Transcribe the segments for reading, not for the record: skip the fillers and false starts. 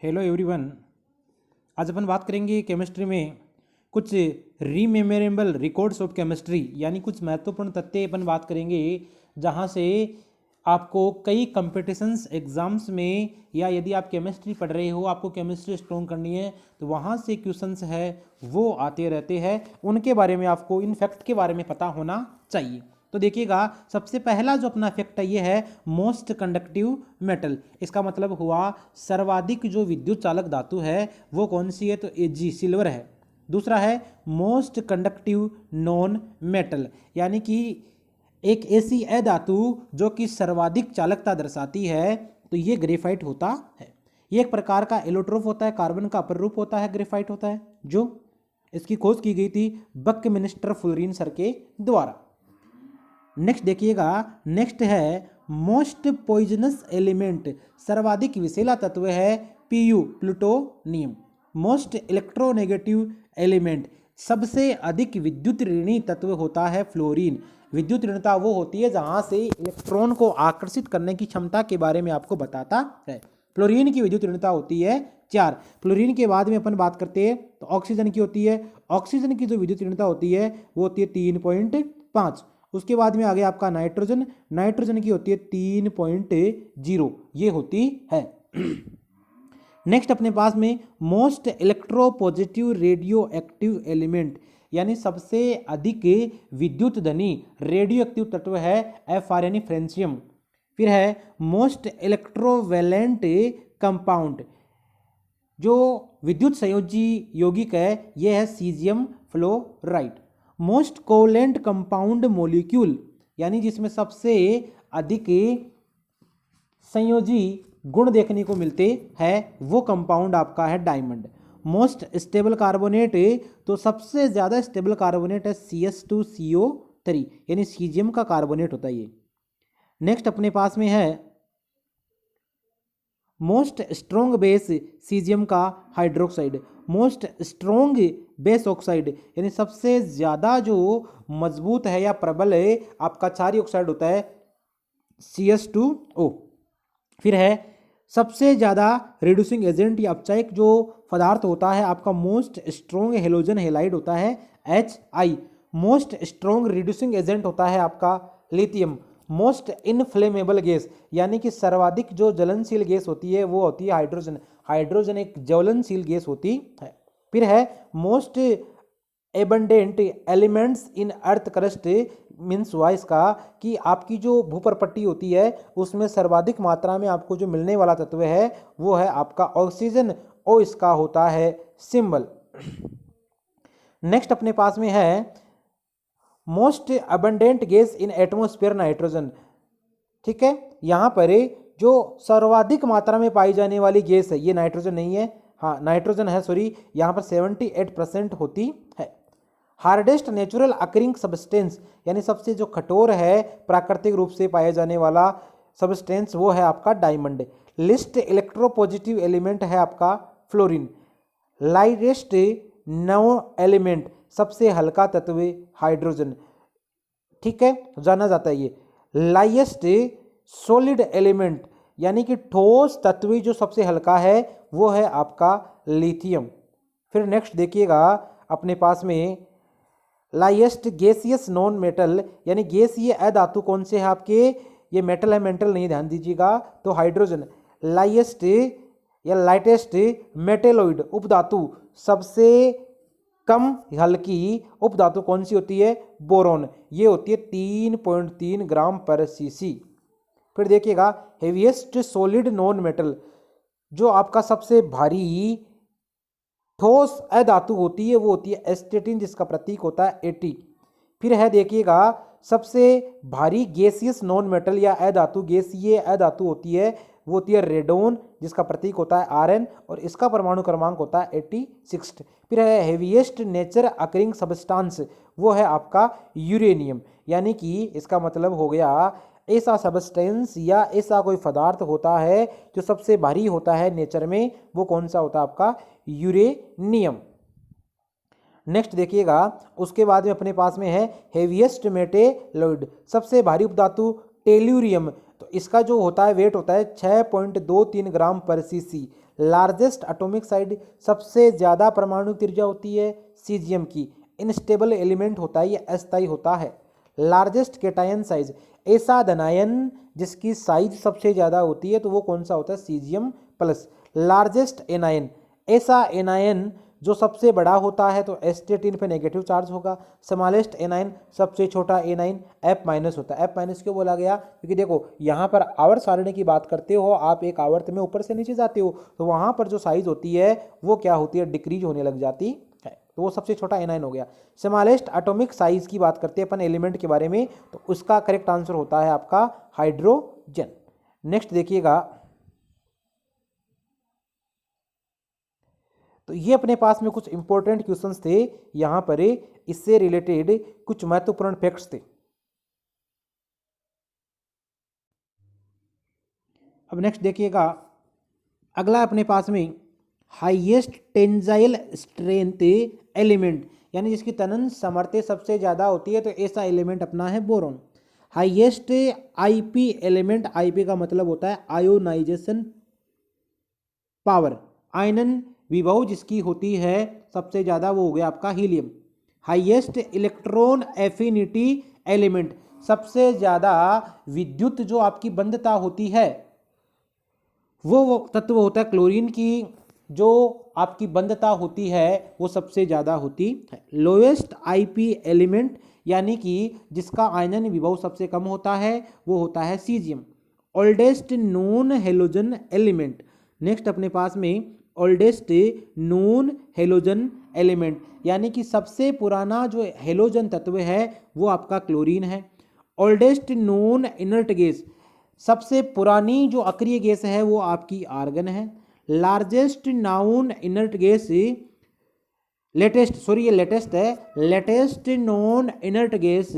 Hello everyone. आज अपन बात करेंगे केमिस्ट्री में कुछ रीमेमोरेबल रिकॉर्ड्स ऑफ केमिस्ट्री, यानी कुछ महत्वपूर्ण तथ्य अपन बात करेंगे जहाँ से आपको कई कंपटीशंस एग्जाम्स में, या यदि आप केमिस्ट्री पढ़ रहे हो, आपको केमिस्ट्री स्ट्रॉन्ग करनी है तो वहाँ से क्वेश्चंस है वो आते रहते हैं। उनके बारे में आपको इन फैक्ट के बारे में पता होना चाहिए। तो देखिएगा, सबसे पहला जो अपना फैक्ट है ये है मोस्ट कंडक्टिव मेटल। इसका मतलब हुआ सर्वाधिक जो विद्युत चालक धातु है वो कौन सी है, तो Ag सिल्वर है। दूसरा है मोस्ट कंडक्टिव नॉन मेटल, यानी कि एक ऐसी धातु जो कि सर्वाधिक चालकता दर्शाती है, तो ये ग्रेफाइट होता है। ये एक प्रकार का एलोट्रोप होता है, कार्बन का अपर रूप होता है, ग्रेफाइट होता है, जो इसकी खोज की गई थी बकमिंस्टर फ्लोरीन सर के द्वारा। नेक्स्ट देखिएगा, नेक्स्ट है मोस्ट पॉइजनस एलिमेंट, सर्वाधिक विषैला तत्व है Pu plutonium. Most electronegative element, सबसे अधिक विद्युत ऋणी तत्व होता है फ्लोरीन। विद्युत ऋणता वो होती है जहां से इलेक्ट्रॉन को आकर्षित करने की क्षमता के बारे में आपको बताता है। फ्लोरीन की विद्युत ऋणता होती है 4। फ्लोरीन के बाद में अपन बात करते हैं तो ऑक्सीजन की होती है। ऑक्सीजन की जो विद्युत ऋणता होती है वो होती है 3.5। उसके बाद में आ गया आपका नाइट्रोजन। नाइट्रोजन की होती है 3.0, ये होती है। नेक्स्ट अपने पास में most electropositive radio active element, यानी सबसे अधिक विद्युत धनी रेडियो एक्टिव तत्व है Fr यानी फ्रेंशियम। फिर है मोस्ट इलेक्ट्रोवेलेंट कंपाउंड, जो विद्युत संयोजी यौगिक है यह है caesium fluoride. Most covalent compound molecule, यानी जिसमें सबसे अधिक संयोजी गुण देखने को मिलते हैं वो कंपाउंड आपका है डायमंड। मोस्ट स्टेबल कार्बोनेट, तो सबसे ज़्यादा स्टेबल कार्बोनेट है CS2CO3, यानी सीजियम का कार्बोनेट होता है ये। नेक्स्ट अपने पास में है मोस्ट स्ट्रॉन्ग बेस, सीजियम का hydroxide. Most strong base oxide, यानी सबसे ज़्यादा जो मजबूत है या प्रबल है आपका क्षारीय ऑक्साइड होता है CS2O। फिर है सबसे ज़्यादा रिड्यूसिंग एजेंट या अपचायक जो पदार्थ होता है आपका मोस्ट स्ट्रॉन्ग हेलोजन हेलाइड होता है HI। Most strong reducing agent होता है आपका लिथियम। मोस्ट इनफ्लेमेबल गैस, यानी कि सर्वाधिक जो ज्वलनशील गैस होती है वो होती है हाइड्रोजन। हाइड्रोजन एक ज्वलनशील गैस होती है। फिर है most abundant elements in earth crust, means हुआ इसका कि आपकी जो भूपरपट्टी होती है उसमें सर्वाधिक मात्रा में आपको जो मिलने वाला तत्व है वो है आपका ऑक्सीजन, और इसका होता है सिंबल। नेक्स्ट अपने पास में है most abundant gas in atmosphere, nitrogen. ठीक है, यहाँ पर जो सर्वाधिक मात्रा में पाई जाने वाली गैस है ये नाइट्रोजन नहीं है, हाँ नाइट्रोजन है, सॉरी, यहाँ पर 78% होती है। हार्डेस्ट नेचुरल अकरिंग सब्सटेंस, यानी सबसे जो कठोर है प्राकृतिक रूप से पाया जाने वाला सब्सटेंस वो है आपका डायमंड। लिस्ट इलेक्ट्रोपॉजिटिव एलिमेंट है आपका फ्लोरीन। लाइटेस्ट नो एलिमेंट, सबसे हल्का तत्व हाइड्रोजन। ठीक है, जाना जाता है ये। लाइएस्ट सॉलिड एलिमेंट, यानी कि ठोस तत्व जो सबसे हल्का है वो है आपका लिथियम। फिर नेक्स्ट देखिएगा अपने पास में लाइएस्ट गैसियस नॉन मेटल, यानी गैसीय अधातु कौन से है आपके, ये मेटल है, मेंटल नहीं, ध्यान दीजिएगा, तो हाइड्रोजन। लाइएस्ट या लाइटेस्ट मेटेलोइड उपधातु, सबसे कम हल्की उपधातु कौन सी होती है, बोरोन, ये होती है 3.3 ग्राम पर cc। फिर देखिएगा हेवीएस्ट सॉलिड नॉन मेटल, जो आपका सबसे भारी ठोस अधातु होती है वो होती है एस्टेटिन, जिसका प्रतीक होता है At। फिर है देखिएगा सबसे भारी गैसियस नॉन मेटल या अधातु, गैसीय अधातु होती है वो होती है रेडोन, जिसका प्रतीक होता है Rn, और इसका परमाणु क्रमांक होता है 86। फिर है हेवीएस्ट नेचर अकरिंग सब्सटेंस, वो है आपका यूरेनियम, यानी कि इसका मतलब हो गया ऐसा सब्सटेंस या ऐसा कोई पदार्थ होता है जो सबसे भारी होता है नेचर में, वो कौन सा होता है आपका यूरेनियम। नेक्स्ट देखिएगा, उसके बाद में अपने पास में है हेवीएस्ट मेटेलोइड, सबसे भारी उपधातु टेल्यूरियम, तो इसका जो होता है वेट होता है 6.23 ग्राम पर सीसी। लार्जेस्ट एटॉमिक साइज, सबसे ज़्यादा परमाणु त्रिज्या होती है सीजियम की। इनस्टेबल एलिमेंट होता है, ये अस्थायी होता है। लार्जेस्ट केटायन साइज, ऐसा धनायन जिसकी साइज सबसे ज़्यादा होती है तो वो कौन सा होता है, सीजियम प्लस। लार्जेस्ट एनायन, ऐसा एनायन जो सबसे बड़ा होता है तो एस्टेटिन पे नेगेटिव चार्ज होगा। स्मॉलेस्ट एनायन, सबसे छोटा एनायन F- होता है। F- क्यों बोला गया, क्योंकि देखो यहाँ पर आवर्त सारणी की बात करते हो आप, एक आवर्त में ऊपर से नीचे जाते हो तो वहाँ पर जो साइज होती है वो क्या होती है, डिक्रीज होने लग जाती है, तो वो सबसे छोटा एनायन हो गया। स्मॉलेस्ट एटॉमिक साइज की बात करते हैं अपन एलिमेंट के बारे में, तो उसका करेक्ट आंसर होता है आपका हाइड्रोजन। नेक्स्ट देखिएगा, तो ये अपने पास में कुछ इंपॉर्टेंट क्वेश्चंस थे यहाँ पर, इससे रिलेटेड कुछ महत्वपूर्ण फैक्ट्स थे। अब नेक्स्ट देखिएगा, अगला अपने पास में हाईएस्ट टेंजाइल स्ट्रेंथ एलिमेंट, यानी जिसकी तनन सामर्थ्य सबसे ज़्यादा होती है तो ऐसा एलिमेंट अपना है boron. Highest IP element, IP का मतलब होता है आयोनाइजेशन पावर, आयनन विभव जिसकी होती है सबसे ज़्यादा वो हो गया आपका helium. Highest electron affinity element, सबसे ज़्यादा विद्युत जो आपकी बंधता होती है वो तत्व होता है क्लोरीन की, जो आपकी बंधता होती है वो सबसे ज़्यादा होती है। लोएस्ट आईपी एलिमेंट, यानी कि जिसका आयनन विभव सबसे कम होता है वो होता है caesium. Oldest known halogen element, next अपने पास में ओल्डेस्ट नोन हेलोजन एलिमेंट, यानी कि सबसे पुराना जो हेलोजन तत्व है वो आपका क्लोरीन है। ओल्डेस्ट नोन इनर्ट गैस, सबसे पुरानी जो अक्रिय गैस है वो आपकी आर्गन है। Largest noun inert gas, latest, sorry ये लेटेस्ट है, लेटेस्ट नॉन इनर्ट गैस,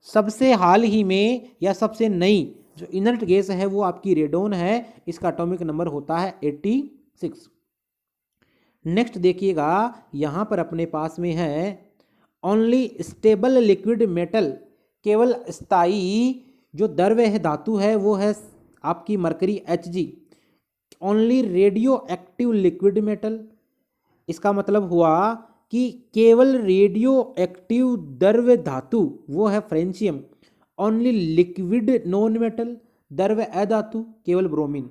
सबसे हाल ही में या सबसे नई जो इनर्ट गैस है वो आपकी रेडोन है, इसका एटॉमिक नंबर होता है 86। नेक्स्ट देखिएगा, यहाँ पर अपने पास में है ओनली स्टेबल लिक्विड मेटल, केवल स्थायी जो द्रव्य है धातु है वो है आपकी mercury Hg। Only radio active liquid metal, इसका मतलब हुआ कि केवल रेडियो एक्टिव द्रव्य धातु वो है francium. Only liquid non metal, द्रव्य अधातु केवल bromine.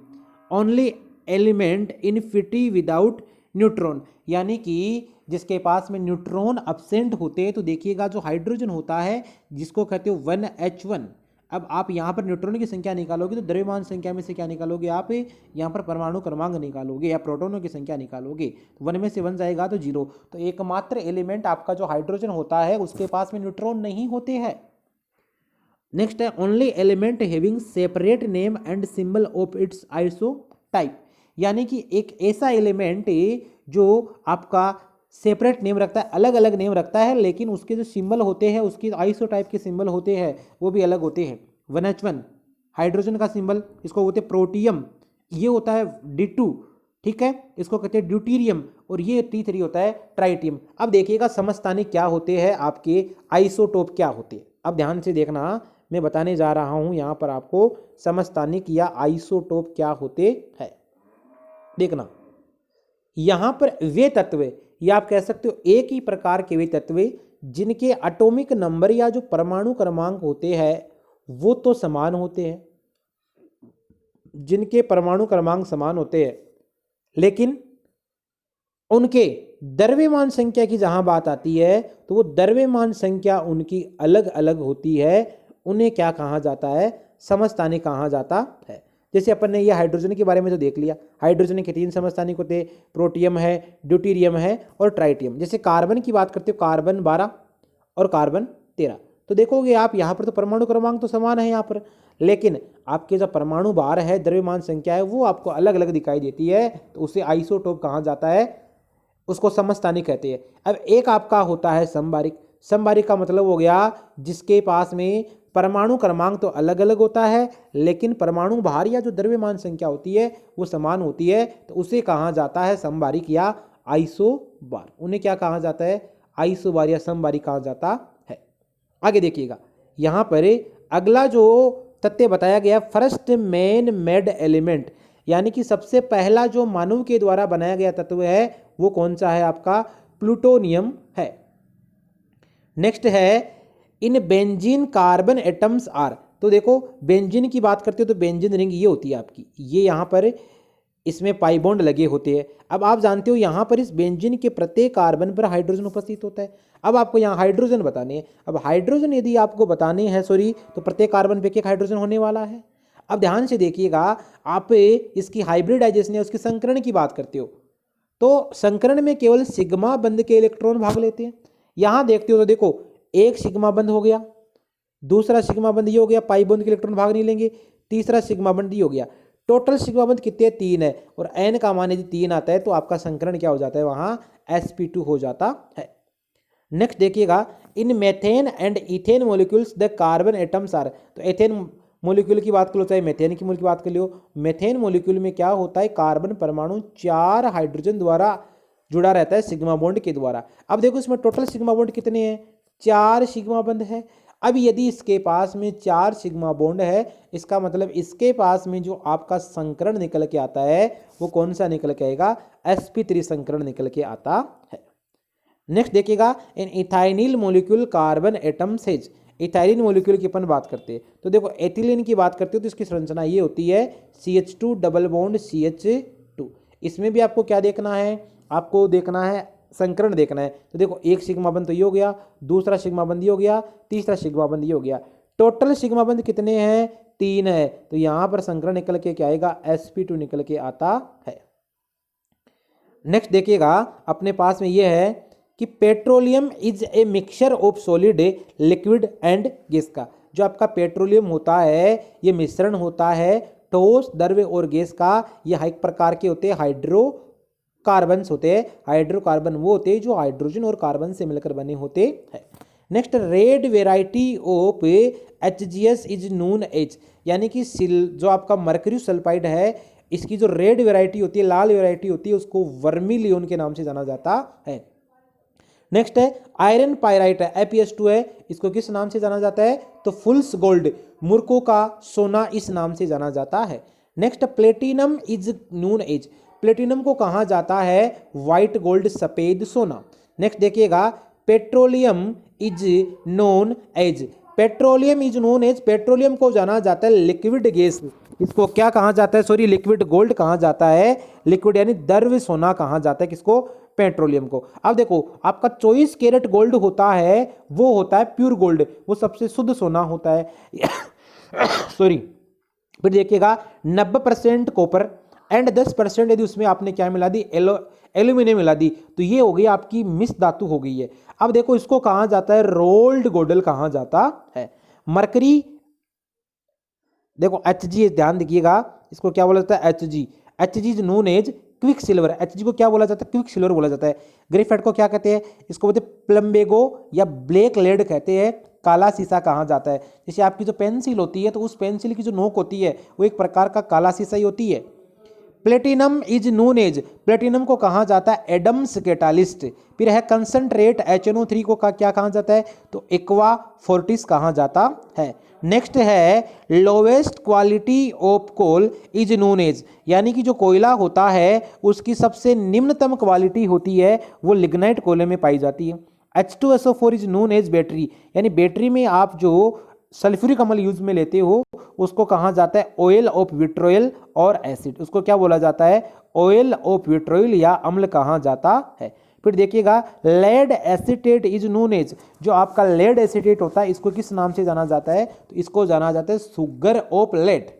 Only element infinity without neutron, यानी कि जिसके पास में न्यूट्रॉन अब्सेंट होते हैं तो देखिएगा जो हाइड्रोजन होता है जिसको कहते हो 1H1। अब आप यहाँ पर न्यूट्रॉन की संख्या निकालोगे तो द्रव्यमान संख्या में से क्या निकालोगे, आप यहाँ पर परमाणु क्रमांक निकालोगे या प्रोटॉनों की संख्या निकालोगे, तो 1 में से 1 जाएगा तो 0। तो एकमात्र एलिमेंट आपका जो हाइड्रोजन होता है उसके पास में न्यूट्रॉन नहीं होते हैं। नेक्स्ट है only element having separate name and symbol of its isotype, यानी कि एक ऐसा एलिमेंट जो आपका सेपरेट नेम रखता है, अलग अलग नेम रखता है, लेकिन उसके जो सिंबल होते हैं, उसके आइसोटाइप के सिंबल होते हैं वो भी अलग होते हैं। 1H1 हाइड्रोजन का सिंबल, इसको बोलते हैं प्रोटियम, ये होता है D2, ठीक है, इसको कहते हैं ड्यूटीरियम, और ये T3 होता है ट्राइटियम। अब देखिएगा समस्थानिक क्या होते हैं, आपके आइसोटोप क्या होते हैं। अब ध्यान से देखना, मैं बताने जा रहा हूं यहाँ पर आपको समस्थानिक या आइसोटोप क्या होते हैं। देखना, यहाँ पर वे तत्व, या आप कह सकते हो एक ही प्रकार के वे तत्व जिनके एटॉमिक नंबर या जो परमाणु क्रमांक होते हैं वो तो समान होते हैं, जिनके परमाणु क्रमांक समान होते हैं, लेकिन उनके द्रव्यमान संख्या की जहां बात आती है तो वो द्रव्यमान संख्या उनकी अलग अलग होती है, उन्हें क्या कहा जाता है, समस्थानिक कहा जाता है। जैसे अपन ने ये हाइड्रोजन के बारे में तो देख लिया, हाइड्रोजन के 3 समस्थानिक होते हैं, प्रोटियम है, ड्यूटीरियम है और ट्राइटियम। जैसे कार्बन की बात करते हो, कार्बन 12 और कार्बन 13, तो देखोगे आप यहाँ पर तो परमाणु क्रमांक तो समान है यहाँ पर, लेकिन आपके जो परमाणु भार है, द्रव्यमान संख्या है, वो आपको अलग अलग दिखाई देती है, तो उसे आइसोटोप कहा जाता है, उसको समस्थानिक कहते हैं। अब एक आपका होता है समबारिक, समबारिक का मतलब हो गया जिसके पास में परमाणु क्रमांक तो अलग अलग होता है लेकिन परमाणु भार या जो द्रव्यमान संख्या होती है वो समान होती है, तो उसे कहा जाता है समबारिक या आइसोबार। उन्हें क्या कहा जाता है, आइसोबार या समबारिक कहा जाता है। आगे देखिएगा, यहाँ पर अगला जो तथ्य बताया गया फर्स्ट मैन मेड एलिमेंट, यानी कि सबसे पहला जो मानव के द्वारा बनाया गया तत्व है वो कौन सा है आपका प्लूटोनियम है। नेक्स्ट है in benzene carbon atoms are, तो देखो बेंजीन की बात करते हो तो बेंजीन रिंग ये होती है आपकी, ये यहाँ पर इसमें पाई बॉन्ड लगे होते हैं। अब आप जानते हो यहाँ पर इस बेंजीन के प्रत्येक कार्बन पर हाइड्रोजन उपस्थित होता है। अब आपको यहाँ हाइड्रोजन बताने हैं। अब हाइड्रोजन यदि आपको बताने हैं तो प्रत्येक कार्बन पे एक हाइड्रोजन होने वाला है। अब ध्यान से देखिएगा, आप इसकी हाइब्रिडाइजेशन या उसके संकरण की बात करते हो तो संकरण में केवल सिग्मा बंध के इलेक्ट्रॉन भाग लेते हैं। यहाँ देखते हो तो देखो एक सिग्मा बंध हो गया, दूसरा सिग्मा बंध ये हो गया, पाई बंध के इलेक्ट्रॉन भाग नहीं लेंगे, तीसरा सिग्मा बंध ये हो गया। टोटल सिग्मा बंध कितने 3 है और n का मान यदि 3 आता है तो आपका संकरण क्या हो जाता है वहां sp2 हो जाता है। नेक्स्ट देखिएगा in methane and ethane molecules the carbon atoms are, तो एथेन मोलिक्यूल की बात कर लो चाहे मेथेन की मोलिक्यूल की बात कर लो, मेथेन मोलिक्यूल में क्या होता है कार्बन परमाणु 4 हाइड्रोजन द्वारा जुड़ा रहता है सिग्मा बॉन्ड के द्वारा। अब देखो इसमें टोटल सिग्मा बॉन्ड कितने हैं 4 सिग्मा बॉन्ड है। अब यदि इसके पास में 4 सिग्मा बॉन्ड है इसका मतलब इसके पास में जो आपका संकरण निकल के आता है वो कौन सा निकल के आएगा sp3 संकरण निकल के आता है। नेक्स्ट देखिएगा in ethynyl molecule carbon atom says, ethylene molecule की अपन बात करते हैं तो देखो एथिलीन की बात करते हो तो इसकी संरचना ये होती है CH2 डबल बॉन्ड CH2। इसमें भी आपको क्या देखना है, आपको देखना है संकरण देखना है। तो देखो एक सिग्मा बंध तो ये हो गया, दूसरा सिग्मा बंध ये हो गया, तीसरा सिग्मा बंध ये हो गया। टोटल सिग्मा बंध कितने हैं 3 है, तो यहां पर संकरण निकल के क्या आएगा sp2 निकल के आता है। नेक्स्ट देखिएगा अपने पास में ये है कि petroleum is a mixture of solid liquid and gas का, जो आपका पेट्रोलियम होता है ये मिश्रण होता है ठोस द्रव्य और गैस का। ये एक प्रकार के होते हैं हाइड्रोकार्बन्स होते हैं। हाइड्रोकार्बन वो होते हैं जो हाइड्रोजन और कार्बन से मिलकर बने होते हैं। Next red variety of HGS is known as, यानी कि जो आपका मर्करी सल्फाइड है इसकी जो रेड वेराइटी होती है लाल वेराइटी होती है उसको वर्मिलियन के नाम से जाना जाता है। नेक्स्ट है आयरन पायराइट है APS2 है, इसको किस नाम से जाना जाता है तो फुल्स गोल्ड मूर्खों का सोना इस नाम से जाना जाता है। Next platinum is known as, platinum को कहा जाता है व्हाइट गोल्ड सफेद सोना। नेक्स्ट देखिएगा petroleum is known as, petroleum is known as, petroleum को जाना जाता है लिक्विड गैस, इसको क्या कहा जाता है लिक्विड गोल्ड कहा जाता है, लिक्विड यानी द्रव्य सोना कहा जाता है किसको पेट्रोलियम को। अब देखो आपका 24 कैरेट गोल्ड होता है वो होता है प्योर गोल्ड, वो सबसे शुद्ध सोना होता है फिर देखिएगा 90% कॉपर एंड 10% यदि उसमें आपने क्या मिला दी एल्यूमिनियम मिला दी तो ये हो गई आपकी मिस धातु हो गई है। अब देखो इसको कहा जाता है रोल्ड गोल्ड कहा जाता है। मरकरी देखो Hg ध्यान देखिएगा इसको क्या बोला जाता है Hg is known as quick silver, Hg को क्या बोला जाता है क्विक सिल्वर बोला जाता है। ग्रेफाइट को क्या कहते हैं इसको बोलते हैं प्लम्बेगो या ब्लैक लेड कहते हैं, काला शीशा कहा जाता है। जैसे आपकी जो पेंसिल होती है तो उस पेंसिल की जो नोक होती है वो एक प्रकार का काला शीशा ही होती है। Platinum is known as, platinum को कहा जाता है एडम्स कैटालिस्ट। फिर है कंसंट्रेट HNO3 को क्या कहा जाता है तो एक्वा फोर्टिस कहा जाता है। नेक्स्ट है lowest quality of coal is known as, यानी कि जो कोयला होता है उसकी सबसे निम्नतम क्वालिटी होती है वो लिग्नाइट कोयले में पाई जाती है। H2SO4 is known as battery, यानी बैटरी में आप जो सल्फ्यूरिक अम्ल यूज में लेते हो उसको कहा जाता है ऑयल ऑफ विट्रोयल और एसिड, उसको क्या बोला जाता है ऑयल ऑफ विट्रोयल या अम्ल कहा जाता है। फिर देखिएगा lead acetate is known as, जो आपका लेड एसिटेट होता है इसको किस नाम से जाना जाता है तो इसको जाना जाता है सुगर ऑफ लेड,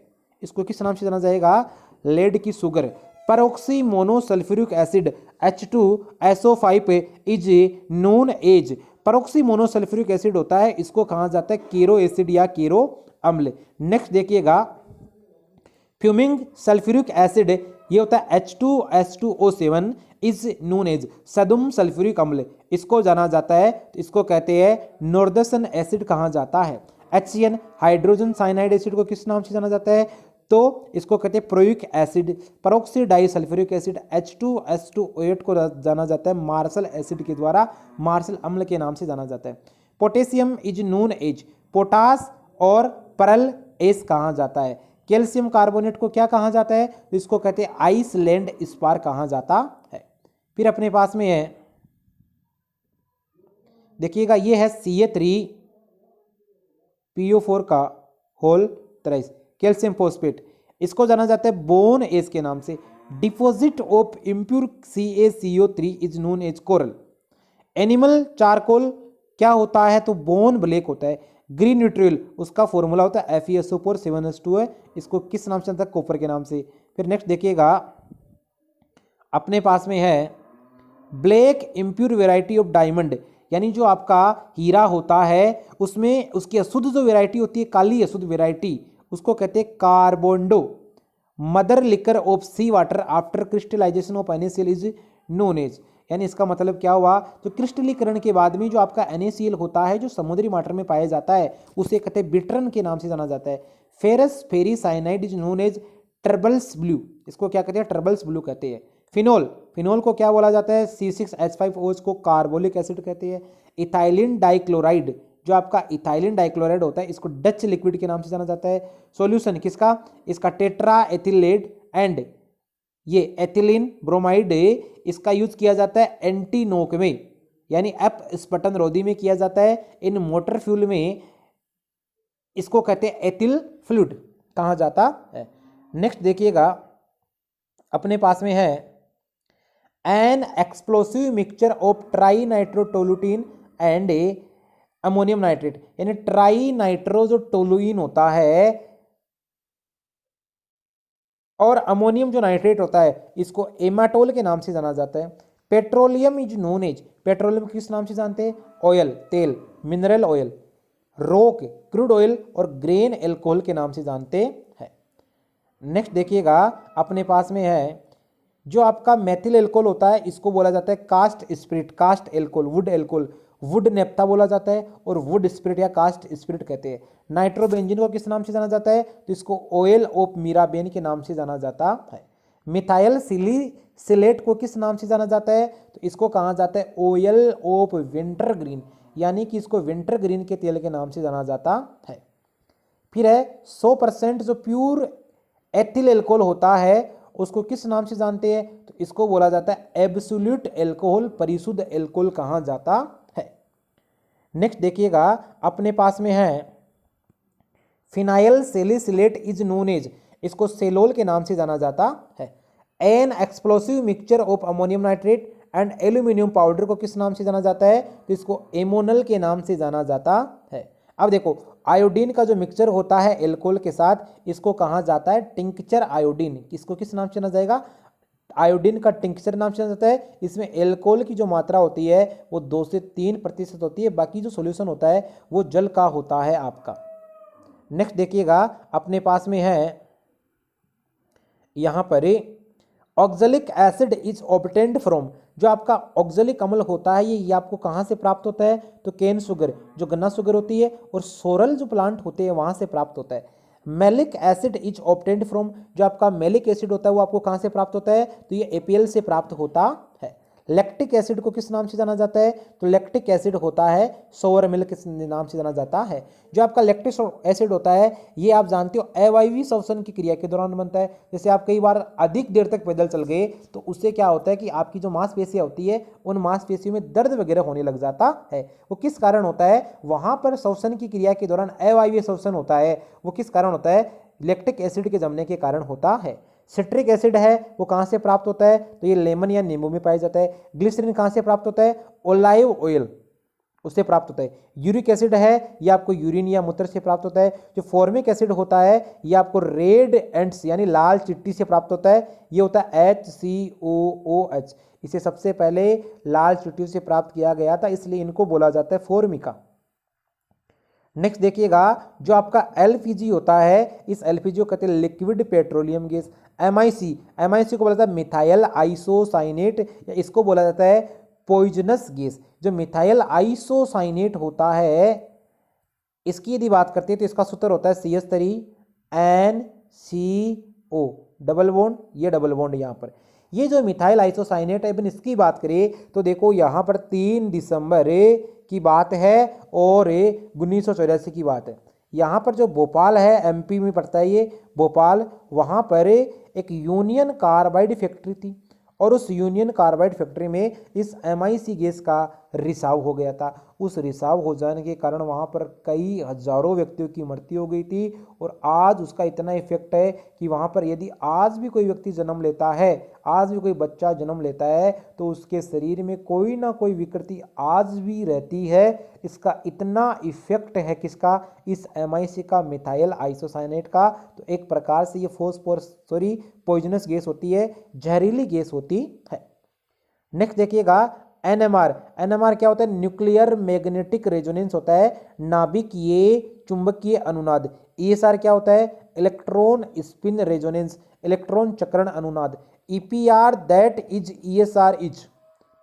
इसको किस नाम से जाना जाएगा लेड की sugar. Peroxy monosulphuric acid H2SO5 is known as, peroxy monosulphuric acid होता है इसको कहा जाता है कीरो एसिड या कीरो अम्ल। नेक्स्ट देखिएगा फ्यूमिंग सल्फ्यूरिक एसिड ये होता है H2S2O7 इज नोन एज सदुम सल्फ्यूरिक अम्ल, इसको जाना जाता है तो इसको कहते हैं नॉर्दर्सन एसिड कहा जाता है। HCN हाइड्रोजन साइनाइड एसिड को किस नाम से जाना जाता है तो इसको कहते हैं प्रोइक एसिड। पैरोक्सी डाइसल्फ्यूरिक एसिड H2S2O8 को जाना जाता है मार्शल एसिड के द्वारा, मार्शल अम्ल के नाम से जाना जाता है। Potassium is known as potash और परल एस कहा जाता है। कैल्शियम कार्बोनेट को क्या कहा जाता है? तो इसको कहते हैं आइसलैंड स्पार कहा जाता है। फिर अपने पास में है, देखिएगा ये है CA3PO4 का होल 23 कैल्शियम फोस्फेट, इसको जाना जाता है बोन एस के नाम से। Deposit of impure CaCO3 is known as coral. Animal charcoal क्या होता है? तो बोन ब्लैक होता है। ग्रीन न्यूट्रियल उसका फॉर्मूला होता है FeSO4 7s2 है, इसको किस नाम से जानता है? कॉपर के नाम से। फिर नेक्स्ट देखिएगा अपने पास में है black impure variety of diamond, यानी जो आपका हीरा होता है उसमें उसकी अशुद्ध जो वेराइटी होती है, काली अशुद्ध वेराइटी, उसको कहते हैं कार्बोंडो। Mother liquor of sea water after crystallisation of NaCl is known as, यानी इसका मतलब क्या हुआ? तो क्रिस्टलीकरण के बाद में जो आपका NaCl होता है जो समुद्री वाटर में पाया जाता है उसे कहते हैं बिटरन के नाम से जाना जाता है। Ferrous ferricyanide is known as Turnbull's blue, इसको क्या कहते हैं? ट्रबल्स ब्लू कहते हैं। फिनोल, फिनोल को क्या बोला जाता है? C6H5O, इसको कार्बोलिक एसिड कहते हैं। इथाइलिन डाइक्लोराइड, जो आपका इथाइलिन डाइक्लोराइड होता है इसको डच लिक्विड के नाम से जाना जाता है। सॉल्यूशन किसका? इसका टेट्रा एथिलेट एंड ये एथिलीन ब्रोमाइड, इसका यूज किया जाता है एंटी नोक में, यानी अपस्फटन रोधी में किया जाता है। इन मोटर फ्यूल में इसको कहते हैं एथिल फ्लूइड कहा जाता है। नेक्स्ट देखिएगा अपने पास में है an explosive mixture of trinitrotoluene and ammonium nitrate, यानी ट्राई नाइट्रो जो टोलुइन होता है और अमोनियम जो नाइट्रेट होता है इसको एमाटोल के नाम से जाना जाता है। Petroleum is known as, petroleum किस नाम से जानते हैं? ऑयल, तेल, mineral oil, rock, crude oil और ग्रेन एल्कोहल के नाम से जानते हैं। नेक्स्ट देखिएगा अपने पास में है जो आपका मेथिल एल्कोहल होता है इसको बोला जाता है cast spirit, cast alcohol, wood alcohol, wood naphtha बोला जाता है और वुड स्पिरिट या कास्ट स्पिरिट कहते हैं। नाइट्रोबेंजीन को किस नाम से जाना जाता है? तो इसको ऑयल ऑफ मीराबेन के नाम से जाना जाता है। मिथाइल सिलेट को किस नाम से जाना जाता है? तो इसको कहा जाता है ऑयल ऑफ विंटर ग्रीन, यानी कि इसको विंटर ग्रीन के तेल के नाम से जाना जाता है। फिर है 100% जो प्योर एथिल एल्कोहल होता है उसको किस नाम से जानते हैं? तो इसको बोला जाता है एब्सोल्यूट एल्कोहल, परिशुद्ध एल्कोहल कहा जाता है। नेक्स्ट देखिएगा अपने पास में है phenyl salicylate is known as, इसको सेलोल के नाम से जाना जाता है। An explosive mixture of ammonium nitrate and aluminium powder को किस नाम से जाना जाता है? तो इसको एमोनल के नाम से जाना जाता है। अब देखो आयोडीन का जो मिक्सचर होता है एल्कोहल के साथ इसको कहा जाता है टिंक्चर आयोडीन, इसको किस नाम से जाना जाएगा? आयोडीन का टिंक्चर नाम से जाना जाता है। इसमें एल्कोहल की जो मात्रा होती है वो 2 से 3% होती है, बाकी जो सॉल्यूशन होता है वो जल का होता है आपका। नेक्स्ट देखिएगा अपने पास में है यहां पर oxalic acid is obtained from, जो आपका ऑक्जेलिक अम्ल होता है ये आपको कहाँ से प्राप्त होता है? तो केन शुगर, जो गन्ना शुगर होती है, और सोरल जो प्लांट होते हैं वहां से प्राप्त होता है। Malic acid is obtained from, जो आपका मैलिक एसिड होता है वो आपको कहाँ से प्राप्त होता है? तो ये APL से प्राप्त होता है। लैक्टिक एसिड को किस नाम से जाना जाता है? तो लैक्टिक एसिड होता है सोवर मिल्क के नाम से जाना जाता है। जो आपका लैक्टिक एसिड होता है ये आप जानते हो अवायवीय श्वसन की क्रिया के दौरान बनता है। जैसे आप कई बार अधिक देर तक पैदल चल गए तो उससे क्या होता है कि आपकी जो मांसपेशियां होती है उन मांसपेशियों में दर्द वगैरह होने लग जाता है। वो किस कारण होता है? वहां पर श्वसन की क्रिया के दौरान अवायवीय श्वसन होता है, वो किस कारण होता है? लैक्टिक एसिड के जमने के कारण होता है। सिट्रिक एसिड है वो कहाँ से प्राप्त होता है? तो ये लेमन या नींबू में पाया जाता है। ग्लिसरीन कहाँ से प्राप्त होता है? ओलाइव ऑयल उससे प्राप्त होता है। यूरिक एसिड है ये आपको यूरिन या मूत्र से प्राप्त होता है। जो फॉर्मिक एसिड होता है ये आपको रेड एंट्स यानी लाल चिट्टी से प्राप्त होता है। ये होता है HCOOH, इसे सबसे पहले लाल चिट्टी से प्राप्त किया गया था, इसलिए इनको बोला जाता है फॉर्मिका। नेक्स्ट देखिएगा जो आपका LPG होता है इस LPG को कहते हैं लिक्विड पेट्रोलियम गैस। MIC को बोला जाता है मिथाइल आइसोसाइनेट, या इसको बोला जाता है पॉइजनस गैस। जो मिथाइल आइसोसाइनेट होता है इसकी यदि बात करते हैं तो इसका सूत्र होता है CH3NCO, डबल बॉन्ड, ये डबल बॉन्ड यहाँ पर। ये जो मिथाइल आइसोसाइनेट है इसकी बात करें तो देखो यहाँ पर 3 दिसंबर की बात है और 1984 की बात है। यहाँ पर जो भोपाल है, एमपी में पड़ता है ये भोपाल, वहाँ पर एक यूनियन कार्बाइड फैक्ट्री थी और उस यूनियन कार्बाइड फैक्ट्री में इस MIC गैस का रिसाव हो गया था। उस रिसाव हो जाने के कारण वहाँ पर कई हजारों व्यक्तियों की मृत्यु हो गई थी और आज उसका इतना इफेक्ट है कि वहाँ पर यदि आज भी कोई व्यक्ति जन्म लेता है, आज भी कोई बच्चा जन्म लेता है तो उसके शरीर में कोई ना कोई विकृति आज भी रहती है। इसका इतना इफेक्ट है किसका, इस MIC का, मिथाइल आइसोसाइनेट का। तो एक प्रकार से ये पॉइजनस गैस होती है, जहरीली गैस होती है। नेक्स्ट देखिएगा NMR क्या होता है, न्यूक्लियर मैग्नेटिक रेजोनेंस होता है, नाभिकीय चुंबकीय अनुनाद। ESR क्या होता है, इलेक्ट्रॉन स्पिन रेजोनेंस, इलेक्ट्रॉन चक्रण अनुनाद। EPR that is ESR is,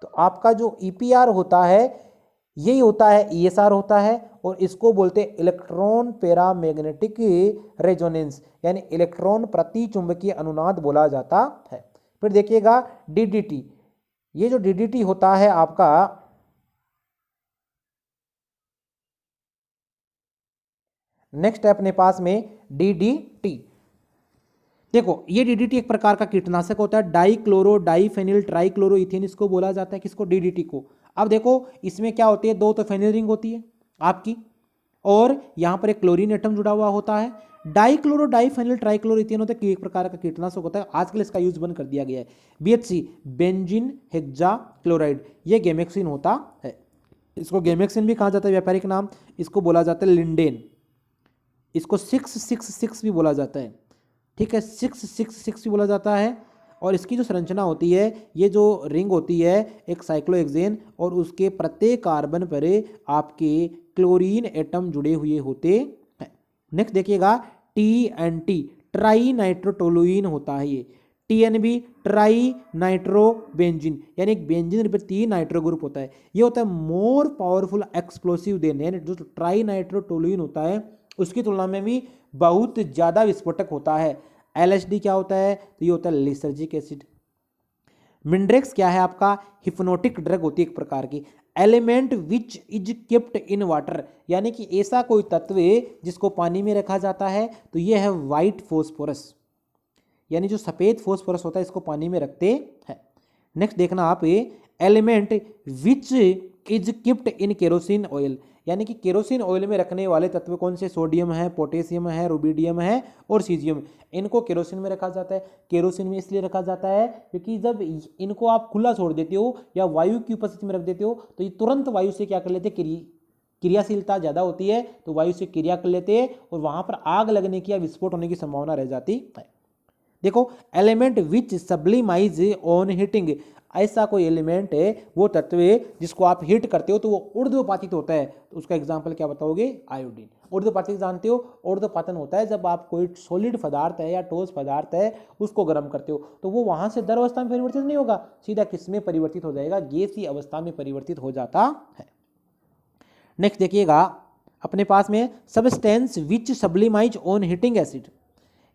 तो आपका जो EPR होता है यही होता है, ESR होता है और इसको बोलते हैं इलेक्ट्रॉन पैरामैग्नेटिक रेजोनेंस, यानी इलेक्ट्रॉन प्रति चुंबकीय अनुनाद बोला जाता है। फिर देखिएगा DDT, ये जो DDT होता है आपका, नेक्स्ट है अपने पास में DDT। देखो ये DDT एक प्रकार का कीटनाशक होता है, डाइक्लोरो डाइफेनिल ट्राइक्लोरो इथेन इसको बोला जाता है, किसको, DDT को। अब देखो इसमें क्या होती है, दो तो फेनिल रिंग होती है आपकी और यहाँ पर एक क्लोरीन एटम जुड़ा हुआ होता है। डाइक्लोरो डाइफेनिल ट्राइक्लोरो इथेन होता है, एक प्रकार का कीटनाशक होता है, आजकल इसका यूज बंद कर दिया गया है। BHC बेंजीन हेक्सा क्लोराइड, ये गेमेक्सिन होता है, इसको गेमेक्सिन भी कहा जाता है व्यापारिक नाम, इसको बोला जाता है लिंडेन, इसको 666 भी बोला जाता है, ठीक है, 666 भी बोला जाता है। और इसकी जो संरचना होती है, ये जो रिंग होती है एक साइक्लोहेक्सेन और उसके प्रत्येक कार्बन पर आपके क्लोरीन एटम जुड़े हुए होते हैं। नेक्स्ट देखिएगा TNT ट्राई नाइट्रोटोलुइन होता है ये, TNB ट्राई नाइट्रोबेंजीन, यानी एक बेंजीन पर 3 नाइट्रो ग्रुप होता है, ये होता है मोर पावरफुल एक्सप्लोसिव देन, यानी जो ट्राई नाइट्रोटोलुइन होता है उसकी तुलना में भी बहुत ज़्यादा विस्फोटक होता है। LSD क्या होता है, तो ये होता है लिसर्जिक एसिड। मिंड्रेक्स क्या है आपका, हिप्नोटिक ड्रग होती है एक प्रकार की। Element which is kept in water, यानी कि ऐसा कोई तत्व जिसको पानी में रखा जाता है, तो ये है वाइट फॉस्फोरस, यानी जो सफ़ेद फॉस्फोरस होता है इसको पानी में रखते हैं। नेक्स्ट देखना आप, element which is kept in kerosene oil, यानी कि केरोसिन ऑयल में रखने वाले तत्व कौन से, सोडियम है, पोटेशियम है, रुबिडियम है और सीजियम, इनको केरोसिन में रखा जाता है। केरोसिन में इसलिए रखा जाता है क्योंकि जब इनको आप खुला छोड़ देते हो या वायु की उपस्थिति में रख देते हो तो ये तुरंत वायु से क्या कर लेते हैं, क्रियाशीलता ज़्यादा होती है तो वायु से क्रिया कर लेते हैं और वहाँ पर आग लगने की या विस्फोट होने की संभावना रह जाती है। देखो element which sublimise on heating, ऐसा कोई एलिमेंट है, वो तत्व है जिसको आप हीट करते हो तो वो ऊर्ध्वपातित होता है, तो उसका एग्जांपल क्या बताओगे, आयोडीन। ऊर्ध्वपातित जानते हो, ऊर्ध्वपातन होता है जब आप कोई सॉलिड पदार्थ है या ठोस पदार्थ है उसको गर्म करते हो तो वो वहां से द्रव अवस्था में परिवर्तित नहीं होगा, सीधा किस में परिवर्तित हो जाएगा, गैसीय अवस्था में परिवर्तित हो जाता है। नेक्स्ट देखिएगा अपने पास में substance which sublimise on heating acid,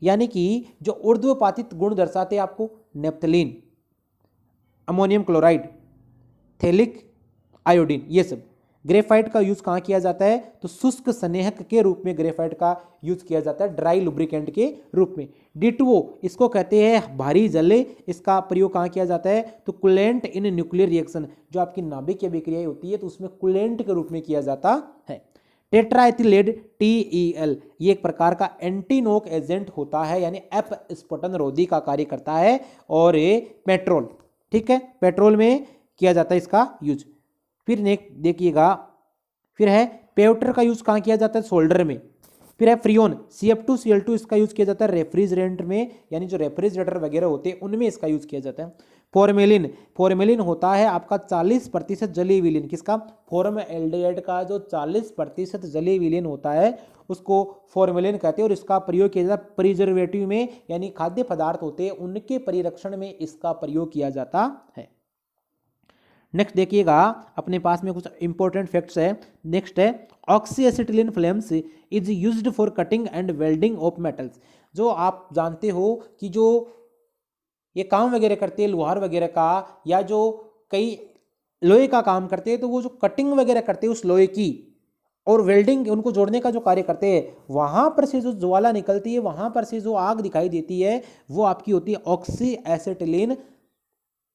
यानी कि जो ऊर्ध्वपातित गुण दर्शाते हैं आपको, naphthalene, ammonium chloride, phthalic iodine, ये सब। ग्रेफाइट का यूज कहाँ किया जाता है, तो शुष्क स्नेहक के रूप में ग्रेफाइट का यूज किया जाता है, ड्राई लुब्रिकेंट के रूप में। D2O इसको कहते हैं भारी जल, इसका प्रयोग कहाँ किया जाता है, तो कूलेंट इन न्यूक्लियर रिएक्शन, जो आपकी नाभिकीय अभिक्रिया होती है तो उसमें कूलेंट के रूप में किया जाता है। टेट्राएथिलेड TEL ये एक प्रकार का एंटीनोक एजेंट होता है, यानी अपस्फोटन रोधी का कार्य करता है। और ये पेट्रोल, ठीक है, पेट्रोल में किया जाता है इसका यूज। फिर देखिएगा, फिर है पेवटर का यूज कहाँ किया जाता है, सोल्डर में। फिर है फ्रियोन CF2Cl2, इसका यूज किया जाता है रेफ्रिजरेंट में, यानी जो रेफ्रिजरेटर वगैरह होते हैं उनमें इसका यूज किया जाता है। फॉर्मेलिन होता है आपका 40% जलीय विलीन, किसका, फॉर्मएल्डिहाइड का जो 40% जलीय विलीन होता है उसको फॉर्मेलिन कहते हैं और इसका प्रयोग किया जाता है प्रिजर्वेटिव में, यानी खाद्य पदार्थ होते हैं उनके परिरक्षण में इसका प्रयोग किया जाता है। नेक्स्ट देखिएगा अपने पास में कुछ इंपॉर्टेंट फैक्ट्स है। नेक्स्ट है oxyacetylene flames is used for cutting and welding of metals, जो आप जानते हो कि जो ये काम वगैरह करते हैं लोहार वगैरह का या जो कई लोहे का काम करते हैं तो वो जो कटिंग वगैरह करते हैं उस लोहे की, और वेल्डिंग उनको जोड़ने का जो कार्य करते हैं, वहां पर से जो ज्वाला निकलती है, वहां पर से जो आग दिखाई देती है, वो आपकी होती है ऑक्सी एसिटिलीन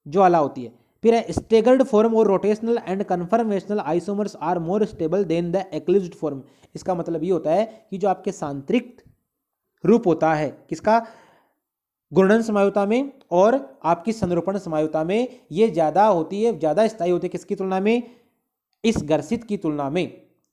ज्वाला होती है। फिर है स्टेगर्ड फॉर्म और rotational and conformational isomers are more stable than the eclipsed form. इसका मतलब ये होता है कि जो आपके सांतरिक रूप होता है किसका, घूर्णन समायुता में और आपकी संरूपण समायुता में, ये ज्यादा होती है, ज्यादा स्थायी होती है किसकी तुलना में, इस घर्षित की तुलना में।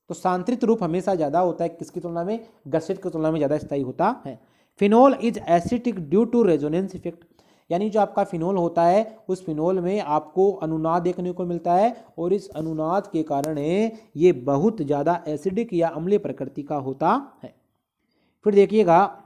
तो सांतरिक रूप हमेशा ज्यादा होता है किसकी तुलना में, घर्षित की तुलना में ज्यादा स्थायी होता है। Phenol is acidic due to resonance effect, यानी जो आपका फिनोल होता है उस फिनोल में आपको अनुनाद देखने को मिलता है और इस अनुनाद के कारण ये बहुत ज़्यादा एसिडिक या अम्लीय प्रकृति का होता है। फिर देखिएगा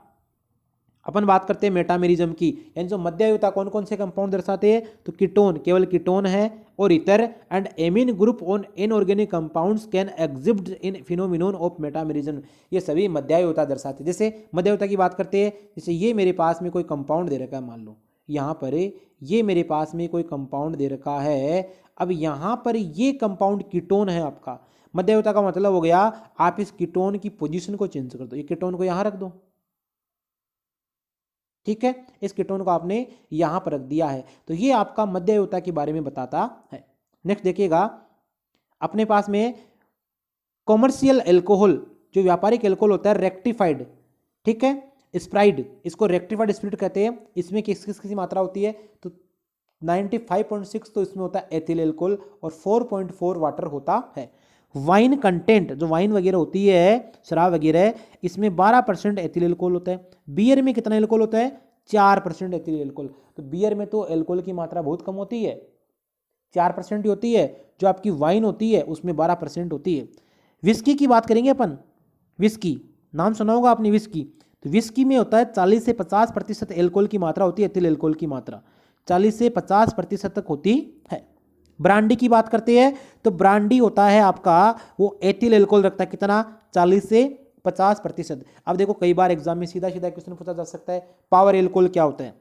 अपन बात करते हैं मेटामेरिज्म की, यानी जो मध्यायुता कौन कौन से कंपाउंड दर्शाते हैं, तो कीटोन, केवल कीटोन है और ether and amine group on inorganic compounds can exhibit in phenomenon of metamerism, ये सभी मध्यायुता दर्शाते हैं। जैसे मध्यायुता की बात करते हैं, जैसे ये मेरे पास में कोई कंपाउंड दे रखा है, मान लो यहाँ पर ये मेरे पास में कोई कंपाउंड दे रखा है, अब यहाँ पर ये कंपाउंड कीटोन है आपका, मध्यायुता का मतलब हो गया आप इस कीटोन की पोजीशन को चेंज कर दो, ये कीटोन को यहाँ रख दो, ठीक है, इस कीटोन को आपने यहां पर रख दिया है, तो ये आपका मध्यायुता के बारे में बताता है। नेक्स्ट देखिएगा अपने पास में कॉमर्शियल एल्कोहल, जो व्यापारिक एल्कोहल होता है रेक्टिफाइड, ठीक है, स्प्राइड, इसको रेक्टिफाइड स्पिरिट कहते हैं। इसमें किस किस की मात्रा होती है, तो 95.6 तो इसमें होता है एथिल एल्कोहल और 4.4 वाटर होता है। वाइन कंटेंट, जो वाइन वगैरह होती है, शराब वगैरह, इसमें 12% एथिल एल्कोहल होता है। बियर में कितना एल्कोहल होता है, 4% एथिल एल्कोहल। तो बियर में तो एल्कोहल की मात्रा बहुत कम होती है, 4% ही होती है, जो आपकी वाइन होती है उसमें 12% होती है। विस्की की बात करेंगे अपन, विस्की नाम सुना होगा आपने विस्की, तो विस्की में होता है 40 से 50% एल्कोहल की मात्रा होती है, एथिल एल्कोहल की मात्रा 40 से 50% तक होती है। ब्रांडी की बात करते हैं तो ब्रांडी होता है आपका वो एथिल एल्कोहल रखता है, कितना, 40 से 50%। अब देखो कई बार एग्जाम में सीधा सीधा क्वेश्चन पूछा जा सकता है पावर एल्कोहल क्या होता है,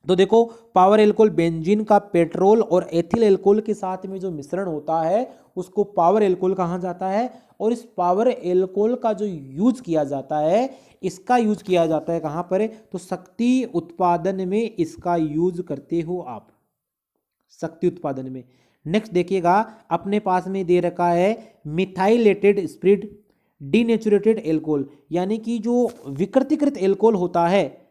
तो देखो पावर एल्कोहल बेंजीन का पेट्रोल और एथिल एल्कोहल के साथ में जो मिश्रण होता है उसको पावर एल्कोहल कहा जाता है। और इस पावर एल्कोहल का जो यूज किया जाता है, इसका यूज किया जाता है कहां पर, तो शक्ति उत्पादन में इसका यूज करते हो आप, शक्ति उत्पादन में। नेक्स्ट देखिएगा अपने पास में दे रखा है मिथाइलेटेड स्पिरिट डीनेचुरेटेड एल्कोहल, यानी कि जो विकृतीकृत एल्कोहल होता है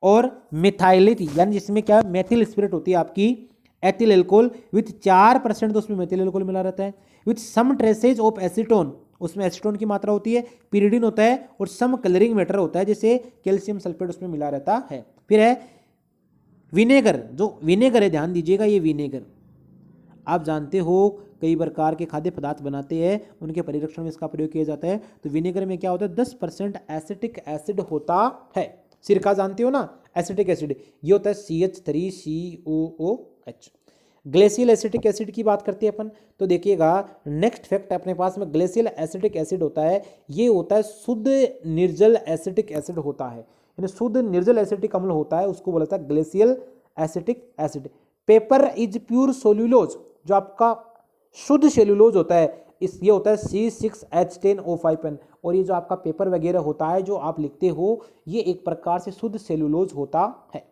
और मिथाइलित, यानी जिसमें क्या मेथिल स्पिरिट होती है आपकी एथिल एल्कोहल विथ 4%, तो उसमें मेथिल एल्कोहल मिला रहता है, with some traces of acetone, उसमें एसीटोन की मात्रा होती है, पिरिडिन होता है और सम कलरिंग मैटर होता है जैसे कैल्शियम सल्फेट उसमें मिला रहता है। फिर है विनेगर, जो विनेगर है ध्यान दीजिएगा, ये विनेगर आप जानते हो कई प्रकार के खाद्य पदार्थ बनाते हैं उनके परिरक्षण में इसका प्रयोग किया जाता है। तो विनेगर में क्या होता है, 10% एसिटिक एसिड होता है। सिरका जानते हो ना, एसिटिक एसिड, ये होता है CH3COOH। ग्लेशियल एसिटिक एसिड की बात करते हैं अपन, तो देखिएगा नेक्स्ट फैक्ट अपने पास में ग्लेशियल एसिटिक एसिड होता है, ये होता है शुद्ध निर्जल एसिटिक एसिड होता है, यानी शुद्ध निर्जल एसिटिक अम्ल होता है, उसको बोला जाता है glacial acetic acid. Paper is pure cellulose, जो आपका शुद्ध सेल्यूलोज होता है, इस ये होता है C6H10O5N, और ये जो आपका पेपर वगैरह होता है जो आप लिखते हो ये एक प्रकार से शुद्ध सेल्यूलोज होता है।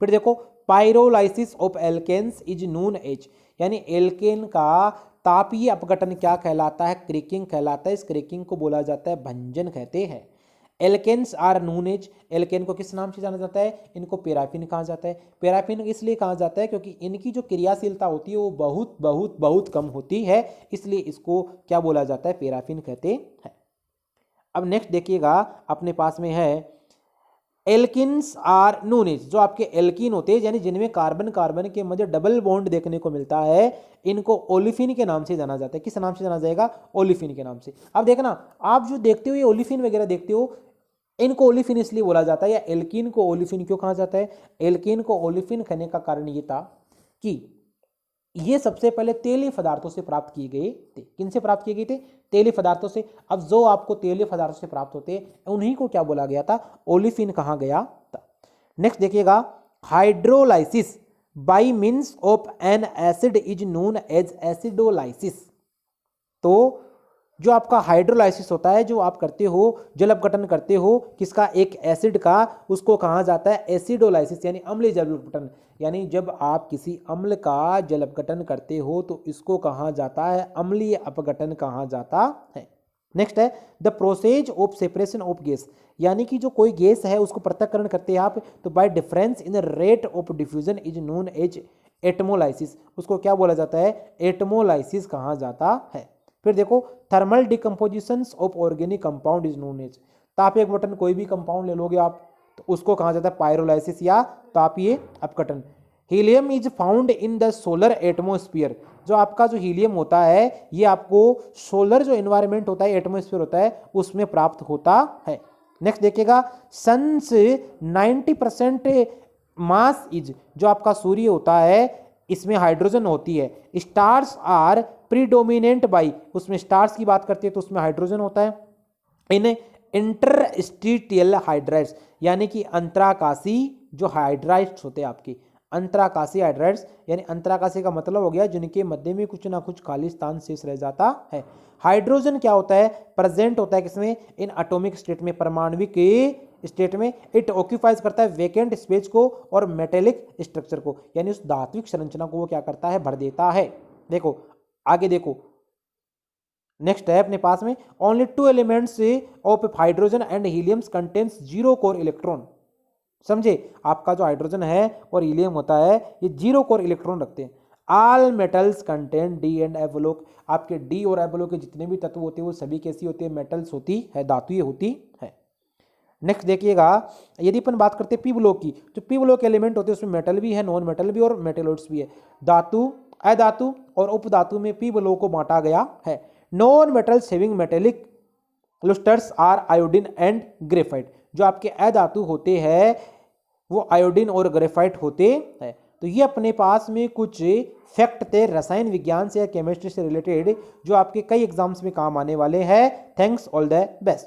फिर देखो pyrolysis of alkenes is known as, यानी एल्केन का तापीय अपघटन क्या कहलाता है, क्रैकिंग कहलाता है। इस क्रैकिंग को बोला जाता है भंजन कहते हैं। Alkanes are known as, alkane को किस नाम से जाना जाता है, इनको पैराफिन कहा जाता है। पैराफिन इसलिए कहा जाता है क्योंकि इनकी जो क्रियाशीलता होती है वो बहुत बहुत बहुत कम होती है, इसलिए इसको क्या बोला जाता है, पैराफिन कहते हैं। अब नेक्स्ट देखिएगा अपने पास में है एल्किन्स आर नोन एज, जो आपके एल्किन होते हैं यानी जिनमें कार्बन कार्बन के मध्य डबल बॉन्ड देखने को मिलता है, इनको ओलिफिन के नाम से जाना जाता है। किस नाम से जाना जाएगा, ओलिफिन के नाम से। अब देखना आप जो देखते हो ये ओलिफिन वगैरह देखते हो, इनको ओलिफिन इसलिए बोला जाता है, या एल्किन को ओलिफिन क्यों कहा जाता है, एल्किन को ओलिफिन कहने का कारण ये था कि ये सबसे पहले तेलीय पदार्थों से प्राप्त किए गए थे। किनसे प्राप्त किए गए थे, तेलीय पदार्थों से। अब जो आपको तेलीय पदार्थों से प्राप्त होते हैं उन्हीं को क्या बोला गया था, ओलिफिन कहा गया था। नेक्स्ट देखिएगा hydrolysis by means of an acid is known as acidolysis. तो जो आपका हाइड्रोलाइसिस होता है, जो आप करते हो, जल अपघटन करते हो किसका, एक एसिड का, उसको कहा जाता है एसिडोलाइसिस यानी अम्लीय जल अपघटन। यानी जब आप किसी अम्ल का जल अपघटन करते हो तो इसको कहा जाता है अम्लीय अपघटन कहा जाता है। नेक्स्ट है the process of separation of gas, यानी कि जो कोई गैस है उसको पृथक्करण करते हैं आप, तो by difference in rate of diffusion is known as atmolysis, उसको क्या बोला जाता है, एटमोलाइसिस कहा जाता है। फिर देखो thermal decomposition of organic compound is known as, तापीय अपघटन, कोई भी कंपाउंड ले लोगे आप तो उसको कहा जाता है पायरोलाइसिस या तापीय अपघटन। Helium is found in the solar atmosphere, जो आपका जो हीलियम होता है ये आपको सोलर जो एनवायरनमेंट होता है, एटमोस्फियर होता है, उसमें प्राप्त होता है। नेक्स्ट देखिएगा सन्स 90% मास इज, जो आपका सूर्य होता है इसमें हाइड्रोजन होती है। स्टार्स आर प्रीडोमिनेंट बाई, उसमें स्टार्स की बात करते हैं तो उसमें हाइड्रोजन होता है। इन इंटरस्टिशियल हाइड्राइड्स, यानी कि अंतराकाशी जो हाइड्राइड्स होते हैं आपकी, अंतराकाशी हाइड्राइड्स, यानी अंतराकाशी का मतलब हो गया जिनके मध्य में कुछ ना कुछ खाली स्थान शेष रह जाता है। हाइड्रोजन क्या होता है, प्रेजेंट होता है किसमें, इन एटॉमिक स्टेट में, परमाणविक स्टेट में। इट ऑक्यूपाइज करता है वेकेंट स्पेस को और मेटेलिक स्ट्रक्चर को, यानी उस धात्विक संरचना को वो क्या करता है, भर देता है। देखो आगे देखो नेक्स्ट है अपने पास में only 2 elements of hydrogen and heliums contains 0 core electron. समझे, आपका जो हाइड्रोजन है और हीलियम होता है ये 0 कोर इलेक्ट्रॉन रखते हैं। All metals contain D and एवोलोक, आपके डी और एवोलोक के जितने भी तत्व होते हैं वो सभी कैसी होती है, मेटल्स होती है, धातुएं होती है। नेक्स्ट देखिएगा यदि अपन बात करते हैं पी ब्लॉक की, तो पी ब्लॉक एलिमेंट होते हैं उसमें मेटल भी है, नॉन मेटल भी और मेटेलोइड्स भी है। धातु, अधातु और उपधातु में पी ब्लॉक को बांटा गया है। Non metals having metallic lusters are iodine and graphite, जो आपके अधातु होते हैं वो आयोडीन और ग्रेफाइट होते हैं। तो ये अपने पास में कुछ फैक्ट थे रसायन विज्ञान से या केमिस्ट्री से रिलेटेड जो आपके कई एग्जाम्स में काम आने वाले हैं। Thanks, all the best.